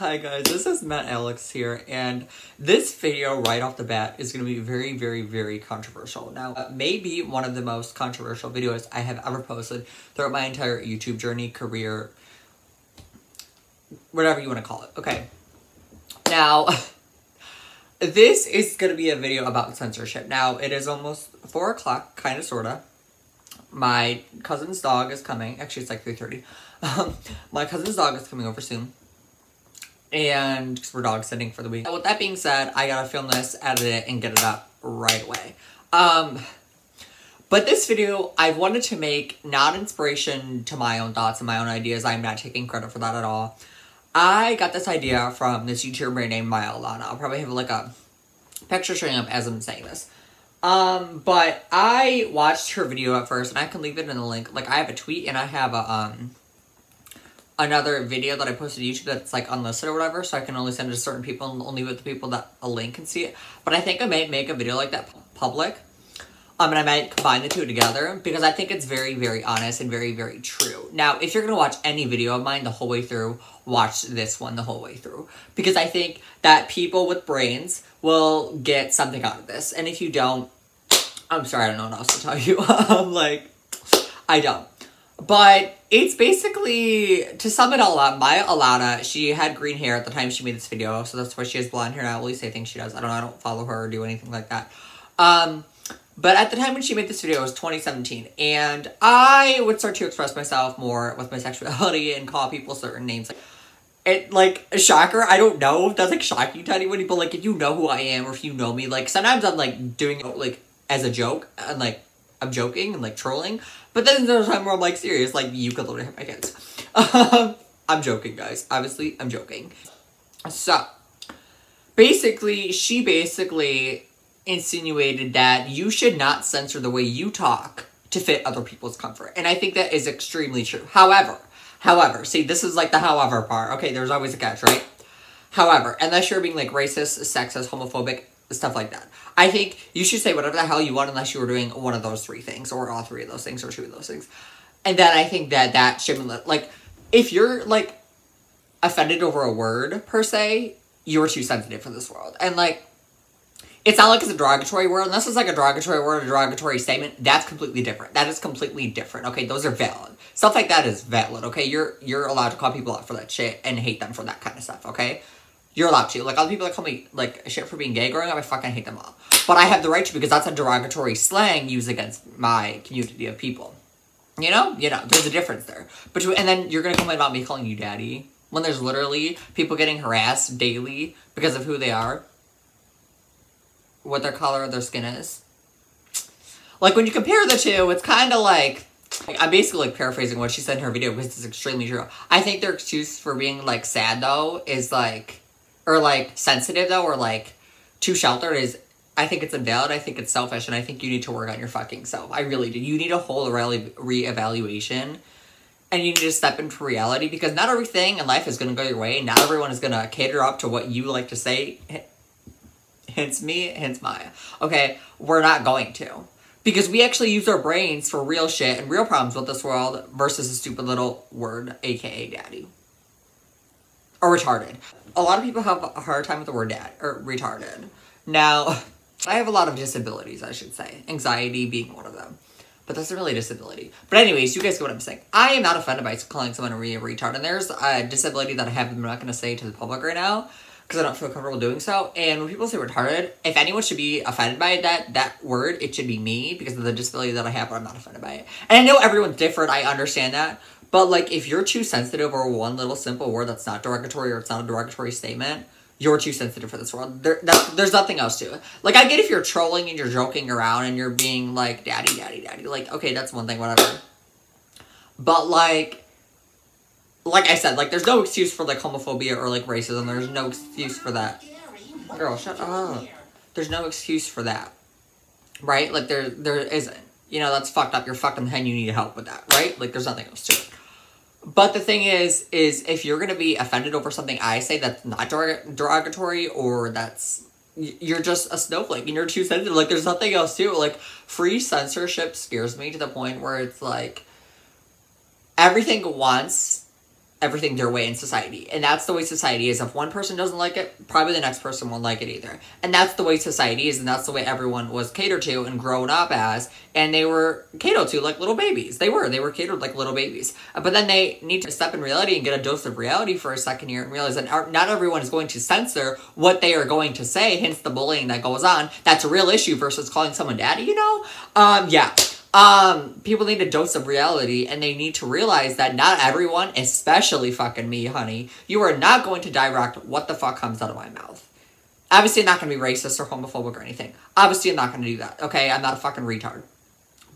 Hi guys, this is Alexx here, and this video right off the bat is going to be very, very, very controversial. Now, maybe one of the most controversial videos I have ever posted throughout my entire YouTube journey, career, whatever you want to call it. Okay, now, this is going to be a video about censorship. Now, it is almost 4 o'clock, kind of, sort of. My cousin's dog is coming. Actually, it's like 3:30. My cousin's dog is coming over soon. And because we're dog sitting for the week. With that being said, I gotta film this, edit it, and get it up right away. But this video, I wanted to make not inspiration to my own thoughts and my own ideas. I'm not taking credit for that at all. I got this idea from this YouTuber named Maya Alana. I'll probably have like a picture showing up as I'm saying this. But I watched her video at first, and I can leave it in the link. Like, I have a tweet, and I have a, another video that I posted to YouTube that's, like, unlisted or whatever, so I can only send it to certain people, and only with the people that a link can see it. But I think I might make a video like that public, and I might combine the two together, because I think it's very, very honest and very, very true. Now, if you're gonna watch any video of mine the whole way through, watch this one the whole way through. Because I think that people with brains will get something out of this. And if you don't, I'm sorry, I don't know what else to tell you. Like, I don't. But it's basically, to sum it all up, Maya Alana, she had green hair at the time she made this video, so that's why she has blonde hair now. At least I think she does. I don't know, I don't follow her or do anything like that. But at the time when she made this video, it was 2017, and I would start to express myself more with my sexuality and call people certain names. Like, a shocker, I don't know if that's, like, shocking to anybody, but, like, if you know who I am, or if you know me, like, sometimes I'm, like, doing it, like, as a joke, and, like, I'm joking and, like, trolling, but then there's a time where I'm, like, serious, like, you could literally hit my kids. I'm joking, guys. Obviously, I'm joking. So, basically, she basically insinuated that you should not censor the way you talk to fit other people's comfort, and I think that is extremely true. However, see, this is, like, the however part. Okay, there's always a catch, right? However, unless you're being, like, racist, sexist, homophobic, stuff like that, I think you should say whatever the hell you want unless you were doing one of those 3 things, or all 3 of those things, or 2 of those things. And then I think that that shouldn't, like, if you're, like, offended over a word, per se, you're too sensitive for this world. And, like, it's not like it's a derogatory word. Unless it's, like, a derogatory word, a derogatory statement, that's completely different. That is completely different, okay? Those are valid. Stuff like that is valid, okay? You're allowed to call people out for that shit and hate them for that kind of stuff, okay? You're allowed to. Like, other people that call me, like, shit for being gay growing up, I fucking hate them all. But I have the right to, because that's a derogatory slang used against my community of people. You know? You know, there's a difference there. And then you're gonna complain about me calling you daddy, when there's literally people getting harassed daily because of who they are, what their color of their skin is. Like, when you compare the two, it's kind of like, I'm basically, like, paraphrasing what she said in her video, because it's extremely true. I think their excuse for being, like, sad, though, is, like, or, like, sensitive, though, or, like, too sheltered is, I think it's invalid, I think it's selfish, and I think you need to work on your fucking self. I really do. You need a whole re-evaluation, and you need to step into reality, because not everything in life is going to go your way, not everyone is going to cater up to what you like to say. Hence me, hence Maya. Okay, we're not going to. Because we actually use our brains for real shit and real problems with this world versus a stupid little word, aka daddy. Or retarded. A lot of people have a hard time with the word dad, or retarded. Now, I have a lot of disabilities, I should say. Anxiety being one of them. But that's not really a disability. But anyways, you guys get what I'm saying. I am not offended by calling someone a retard. And there's a disability that I have, I'm not going to say to the public right now, because I don't feel comfortable doing so. And when people say retarded, if anyone should be offended by that word, it should be me, because of the disability that I have, but I'm not offended by it. And I know everyone's different, I understand that. But, like, if you're too sensitive over one little simple word that's not derogatory, or it's not a derogatory statement, you're too sensitive for this world. There's nothing else to it. Like, I get if you're trolling and you're joking around and you're being, like, daddy, daddy, daddy. Like, okay, that's one thing, whatever. But, like I said, like, there's no excuse for, like, homophobia or, like, racism. There's no excuse for that. Girl, shut up. There's no excuse for that. Right? Like, there isn't. You know, that's fucked up. You're fucked in the head, you need help with that, right? Like, there's nothing else to it. But the thing is if you're gonna be offended over something I say that's not derogatory, or that's, you're just a snowflake and you're too sensitive. Like, there's nothing else to it. Like, free censorship scares me to the point where it's like, everything wants everything their way in society. And that's the way society is. If one person doesn't like it, probably the next person won't like it either. And that's the way society is, and that's the way everyone was catered to and grown up as, and they were catered to like little babies. They were catered like little babies. But then they need to step in reality and get a dose of reality for a second here and realize that not everyone is going to censor what they are going to say, hence the bullying that goes on. That's a real issue versus calling someone daddy, you know? Yeah. People need a dose of reality, and they need to realize that not everyone, especially fucking me, honey, you are not going to direct what the fuck comes out of my mouth. Obviously, I'm not going to be racist or homophobic or anything. Obviously, I'm not going to do that, okay? I'm not a fucking retard.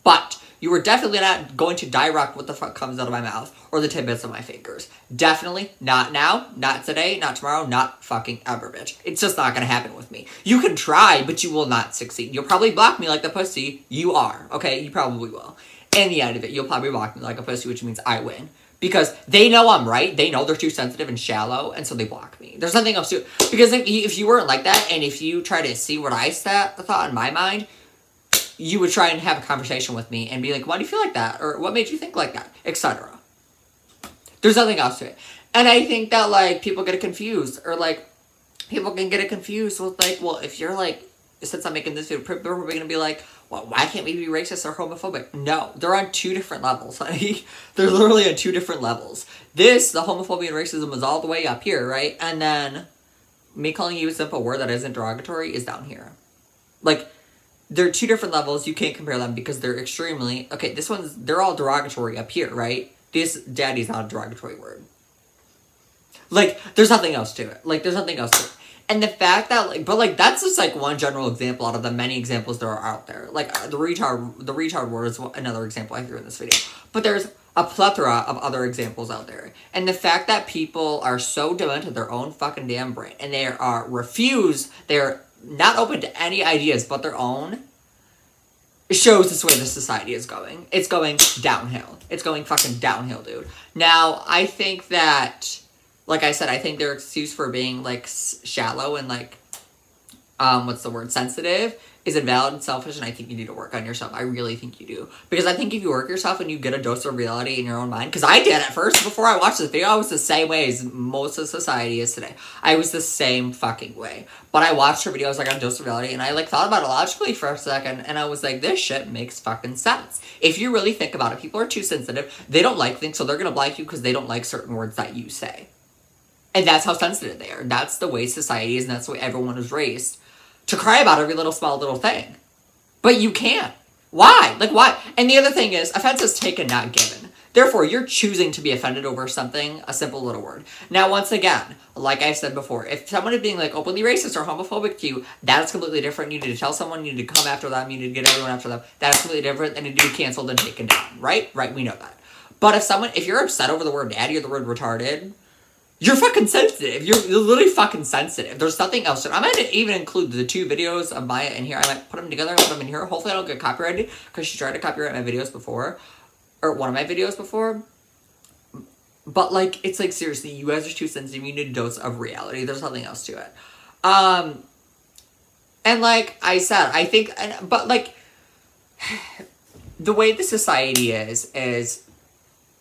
But you are definitely not going to direct what the fuck comes out of my mouth or the tidbits of my fingers. Definitely not now, not today, not tomorrow, not fucking ever, bitch. It's just not going to happen with me. You can try, but you will not succeed. You'll probably block me like the pussy you are, okay? You probably will. In the end of it, you'll probably block me like a pussy, which means I win. Because they know I'm right. They know they're too sensitive and shallow, and so they block me. There's nothing else to it. Because if you weren't like that, and if you try to see what I thought in my mind, you would try and have a conversation with me and be like, why do you feel like that? Or what made you think like that? Etc. There's nothing else to it. And I think that, like, people get it confused. Or, like, people can get it confused with, like, well, if you're, like, since I'm making this video, people are going to be like, well, why can't we be racist or homophobic? No, they're on two different levels, honey. They're literally on two different levels. The homophobia and racism is all the way up here, right? And then me calling you a simple word that isn't derogatory is down here. Like, they're two different levels. You can't compare them because they're extremely... Okay, they're all derogatory up here, right? This daddy's not a derogatory word. Like, there's nothing else to it. Like, there's nothing else to it. And the fact that, like... But, like, that's just, like, one general example out of the many examples there are out there. Like, the retard word is another example I threw in this video. But there's a plethora of other examples out there. And the fact that people are so demented to their own fucking damn brain, and they are they're not open to any ideas but their own, it shows this way the society is going. It's going downhill. It's going fucking downhill, dude. Now, I think that, like I said, I think their excuse for being, like, shallow and, like, sensitive is invalid and selfish, and I think you need to work on yourself. I really think you do. Because I think if you work yourself and you get a dose of reality in your own mind, because I did at first, before I watched this video, I was the same way as most of society is today. I was the same fucking way. But I watched her videos, I got a dose of reality, and I, like, thought about it logically for a second, and I was like, this shit makes fucking sense. If you really think about it, people are too sensitive, they don't like things, so they're gonna block you because they don't like certain words that you say. And that's how sensitive they are. That's the way society is, and that's the way everyone is raised. To cry about every small little thing. But you can't. Why? Like, why? And the other thing is, offense is taken, not given. Therefore, you're choosing to be offended over something, a simple little word. Now, once again, like I've said before, if someone is being, like, openly racist or homophobic to you, that's completely different. You need to tell someone, you need to come after them, you need to get everyone after them. That's completely different than to be canceled and taken down, right? Right, we know that. But if you're upset over the word daddy or the word retarded, you're fucking sensitive. You're literally fucking sensitive. There's nothing else. I might even include the two videos of Maya in here. I might put them together and put them in here. Hopefully I don't get copyrighted, because she tried to copyright my videos before. Or one of my videos before. But, like, it's like, seriously, you guys are too sensitive. You need a dose of reality. There's nothing else to it. And like I said, I think... But, like... The way the society is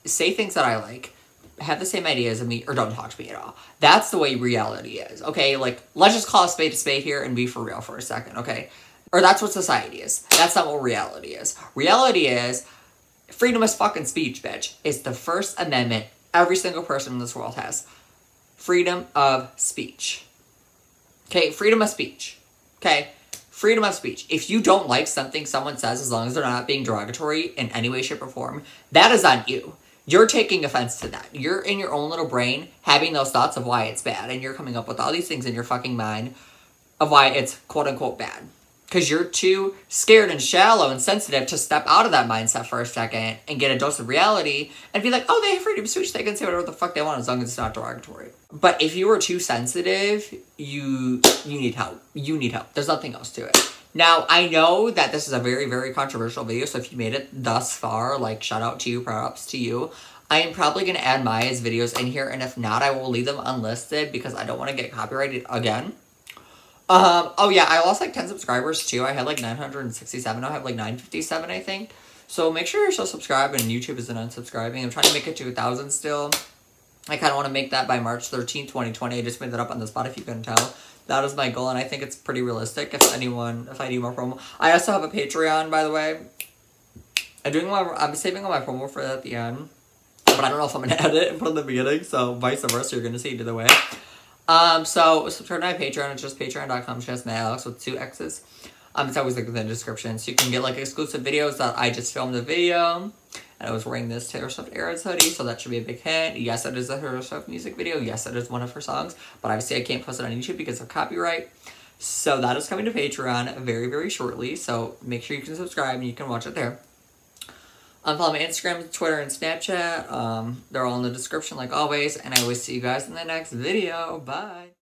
say things that I like, have the same ideas as me, or don't talk to me at all. That's the way reality is, okay? Like, let's just call a spade here and be for real for a second, okay? Or that's what society is. That's not what reality is. Reality is, freedom of fucking speech, bitch. It's the First Amendment every single person in this world has. Freedom of speech. Okay? Freedom of speech. Okay? Freedom of speech. If you don't like something someone says, as long as they're not being derogatory in any way, shape, or form, that is on you. You're taking offense to that. You're in your own little brain having those thoughts of why it's bad. And you're coming up with all these things in your fucking mind of why it's quote-unquote bad. Because you're too scared and shallow and sensitive to step out of that mindset for a second and get a dose of reality and be like, oh, they have freedom of speech. They can say whatever the fuck they want as long as it's not derogatory. But if you are too sensitive, you need help. You need help. There's nothing else to it. Now, I know that this is a very, very controversial video, so if you made it thus far, like, shout out to you, props to you. I am probably going to add Maya's videos in here, and if not, I will leave them unlisted because I don't want to get copyrighted again. Oh yeah, I lost like 10 subscribers too. I had like 967, now I have like 957, I think. So make sure you're still subscribed, and YouTube isn't unsubscribing. I'm trying to make it to 1,000 still. I kind of want to make that by March 13th, 2020. I just made that up on the spot if you couldn't tell. That is my goal, and I think it's pretty realistic if I do more promo. I also have a Patreon, by the way. I'm saving all my promo for that at the end. But I don't know if I'm going to edit and put in the beginning, so vice versa, you're going to see it either way. So subscribe to my Patreon. It's just patreon.com/mattalexx with 2 X's. It's always like in the description. So you can get like exclusive videos that I just filmed a video. And I was wearing this Taylor Swift Eras hoodie, so that should be a big hit. Yes, it is a Taylor Swift music video. Yes, it is one of her songs. But obviously I can't post it on YouTube because of copyright. So that is coming to Patreon very, very shortly. So make sure you can subscribe and you can watch it there. Follow my Instagram, Twitter, and Snapchat. They're all in the description like always. And I will see you guys in the next video. Bye.